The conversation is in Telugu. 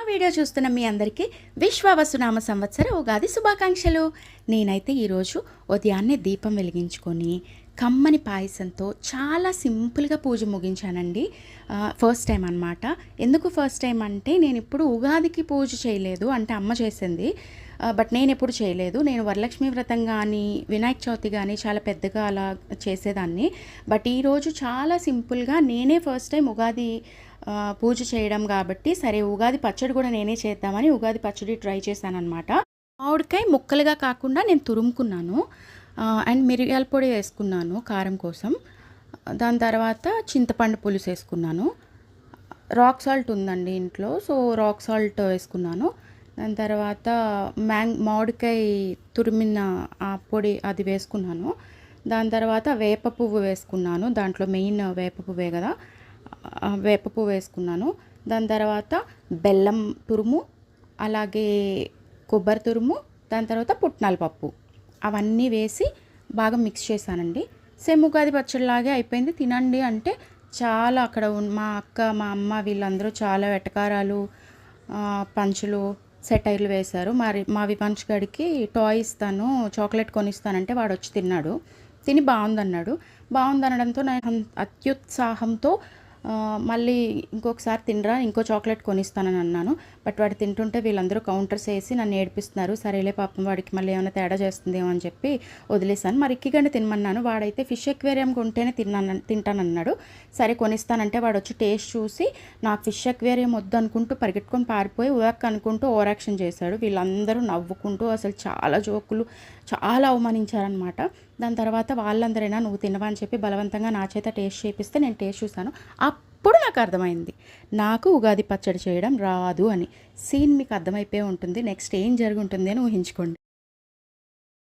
వీడియో చూస్తున్న మీ అందరికీ విశ్వావసునామ సంవత్సర ఉగాది శుభాకాంక్షలు. నేనైతే ఈరోజు ఉదయాన్నే దీపం వెలిగించుకొని కమ్మని పాయసంతో చాలా సింపుల్గా పూజ ముగించానండి. ఫస్ట్ టైం అనమాట. ఎందుకు ఫస్ట్ టైం అంటే నేను ఇప్పుడు ఉగాదికి పూజ చేయలేదు, అంటే అమ్మ చేసింది, బట్ నేను ఎప్పుడు చేయలేదు. నేను వరలక్ష్మి వ్రతం కానీ వినాయక చవితి కానీ చాలా పెద్దగా అలా చేసేదాన్ని. బట్ ఈరోజు చాలా సింపుల్గా నేనే ఫస్ట్ టైం ఉగాది పూజ చేయడం కాబట్టి సరే ఉగాది పచ్చడి కూడా నేనే చేద్దామని ఉగాది పచ్చడి ట్రై చేశానమాట. మామిడికాయ ముక్కలుగా కాకుండా నేను తురుముకున్నాను అండ్ మిరియాల పొడి వేసుకున్నాను కారం కోసం. దాని తర్వాత చింతపండు పులుసు వేసుకున్నాను. రాక్ సాల్ట్ ఉందండి ఇంట్లో, సో రాక్ సాల్ట్ వేసుకున్నాను. దాని తర్వాత మామిడికాయ తురిమిన ఆ పొడి అది వేసుకున్నాను. దాని తర్వాత వేప పువ్వు వేసుకున్నాను. దాంట్లో మెయిన్ వేప పువ్వే కదా, వేప పువ్వు వేసుకున్నాను. దాని తర్వాత బెల్లం తురుము, అలాగే కొబ్బరి తురుము, దాని తర్వాత పుట్నాల పప్పు అవన్నీ వేసి బాగా మిక్స్ చేశానండి. సేమ్ ఉగాది పచ్చడిలాగే అయిపోయింది. తినండి అంటే చాలా అక్కడ మా అక్క మా అమ్మ వీళ్ళందరూ చాలా వెటకారాలు పంచులు సెటైర్లు వేశారు. మా వివంశ్ గడికి టాయ్ ఇస్తాను, చాక్లెట్ కొనిస్తానంటే వాడు వచ్చి తిన్నాడు. తిని బాగుందన్నాడు. బాగుందనడంతో నేను అత్యుత్సాహంతో మళ్ళీ ఇంకొకసారి తినరా, ఇంకో చాక్లెట్ కొనిస్తానని అన్నాను. బట్ వాడు తింటుంటే వీళ్ళందరూ కౌంటర్స్ వేసి నన్ను ఏడిపిస్తున్నారు. సరేలే పాపం వాడికి మళ్ళీ ఏమైనా తేడా చేస్తుందేమో అని చెప్పి వదిలేసాను. మరి ఇక్కిగండి తినమన్నాను. వాడైతే ఫిష్ ఎక్వేరియం కొంటేనే తింటానన్నాడు. సరే కొనిస్తానంటే వాడు వచ్చి టేస్ట్ చూసి నాకు ఫిష్ ఎక్వేరియం వద్దు అనుకుంటూ పరిగెట్టుకొని పారిపోయి ఉదక్ అనుకుంటూ ఓవర్ యాక్షన్ చేశాడు. వీళ్ళందరూ నవ్వుకుంటూ అసలు చాలా జోకులు, చాలా అవమానించారనమాట. దాని తర్వాత వాళ్ళందరైనా నువ్వు తినవా అని చెప్పి బలవంతంగా నా చేత టేస్ట్ చేపిస్తే నేను టేస్ట్ చూశాను. అప్పుడు నాకు అర్థమైంది నాకు ఉగాది పచ్చడి చేయడం రాదు అని. సీన్ మీకు అర్థమైపోయి ఉంటుంది. నెక్స్ట్ ఏం జరిగి ఉంటుంది అని ఊహించుకోండి.